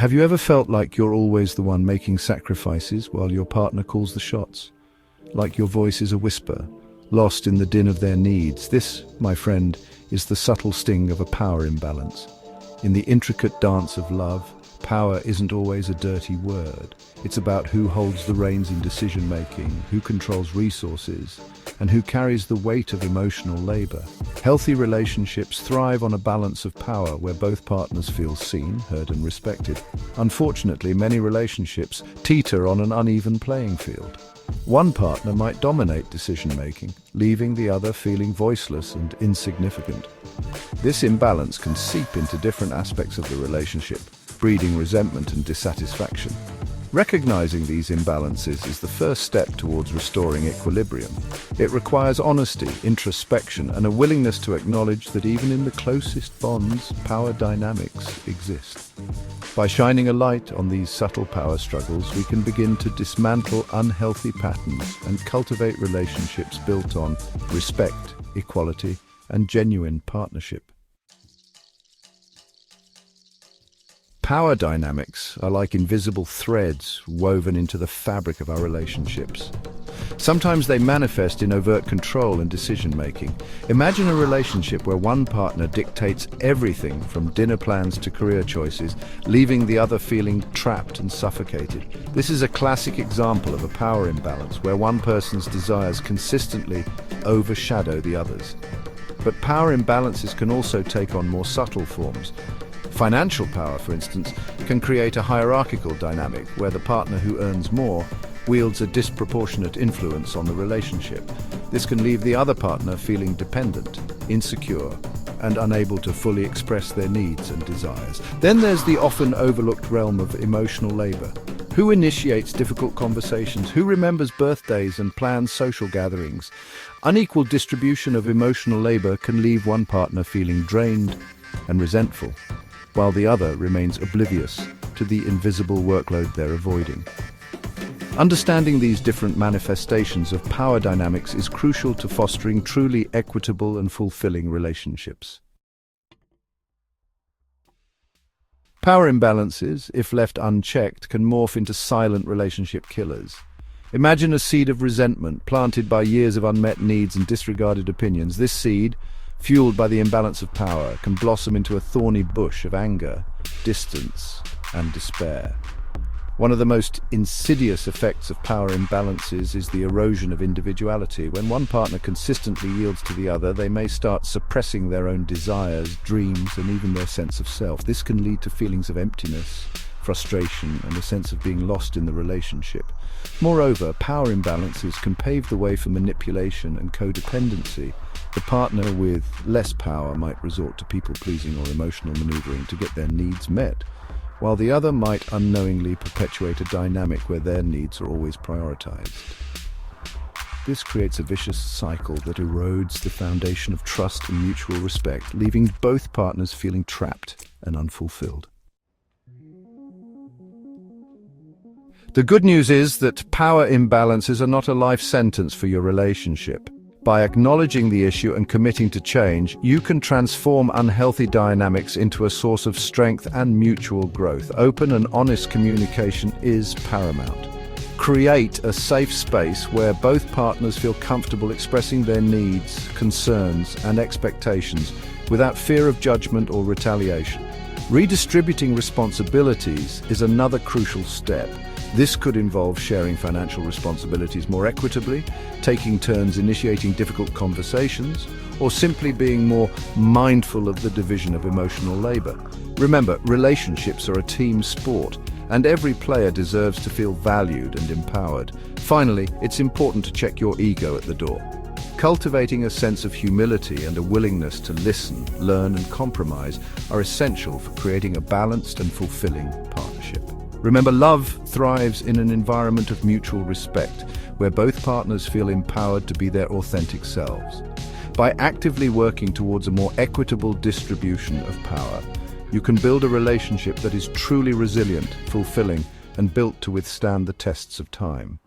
Have you ever felt like you're always the one making sacrifices while your partner calls the shots? Like your voice is a whisper, lost in the din of their needs? This, my friend, is the subtle sting of a power imbalance. In the intricate dance of love, power isn't always a dirty word. It's about who holds the reins in decision-making, who controls resources, and who carries the weight of emotional labor. Healthy relationships thrive on a balance of power where both partners feel seen, heard, and respected. Unfortunately, many relationships teeter on an uneven playing field. One partner might dominate decision-making, leaving the other feeling voiceless and insignificant. This imbalance can seep into different aspects of the relationship, breeding resentment and dissatisfaction. Recognizing these imbalances is the first step towards restoring equilibrium. It requires honesty, introspection, and a willingness to acknowledge that even in the closest bonds, power dynamics exist. By shining a light on these subtle power struggles, we can begin to dismantle unhealthy patterns and cultivate relationships built on respect, equality, and genuine partnership. Power dynamics are like invisible threads woven into the fabric of our relationships. Sometimes they manifest in overt control and decision-making. Imagine a relationship where one partner dictates everything from dinner plans to career choices, leaving the other feeling trapped and suffocated. This is a classic example of a power imbalance where one person's desires consistently overshadow the others. But power imbalances can also take on more subtle forms. Financial power, for instance, can create a hierarchical dynamic where the partner who earns more wields a disproportionate influence on the relationship. This can leave the other partner feeling dependent, insecure, and unable to fully express their needs and desires. Then there's the often overlooked realm of emotional labor. Who initiates difficult conversations? Who remembers birthdays and plans social gatherings? Unequal distribution of emotional labor can leave one partner feeling drained and resentful, while the other remains oblivious to the invisible workload they're avoiding. Understanding these different manifestations of power dynamics is crucial to fostering truly equitable and fulfilling relationships. Power imbalances, if left unchecked, can morph into silent relationship killers. Imagine a seed of resentment planted by years of unmet needs and disregarded opinions. This seed, fueled by the imbalance of power, can blossom into a thorny bush of anger, distance, and despair. One of the most insidious effects of power imbalances is the erosion of individuality. When one partner consistently yields to the other, they may start suppressing their own desires, dreams, and even their sense of self. This can lead to feelings of emptiness, frustration, and a sense of being lost in the relationship. Moreover, power imbalances can pave the way for manipulation and codependency. The partner with less power might resort to people-pleasing or emotional maneuvering to get their needs met, while the other might unknowingly perpetuate a dynamic where their needs are always prioritized. This creates a vicious cycle that erodes the foundation of trust and mutual respect, leaving both partners feeling trapped and unfulfilled. The good news is that power imbalances are not a life sentence for your relationship. By acknowledging the issue and committing to change, you can transform unhealthy dynamics into a source of strength and mutual growth. Open and honest communication is paramount. Create a safe space where both partners feel comfortable expressing their needs, concerns, and expectations without fear of judgment or retaliation. Redistributing responsibilities is another crucial step. This could involve sharing financial responsibilities more equitably, taking turns initiating difficult conversations, or simply being more mindful of the division of emotional labor. Remember, relationships are a team sport, and every player deserves to feel valued and empowered. Finally, it's important to check your ego at the door. Cultivating a sense of humility and a willingness to listen, learn, and compromise are essential for creating a balanced and fulfilling partnership. Remember, love thrives in an environment of mutual respect, where both partners feel empowered to be their authentic selves. By actively working towards a more equitable distribution of power, you can build a relationship that is truly resilient, fulfilling, and built to withstand the tests of time.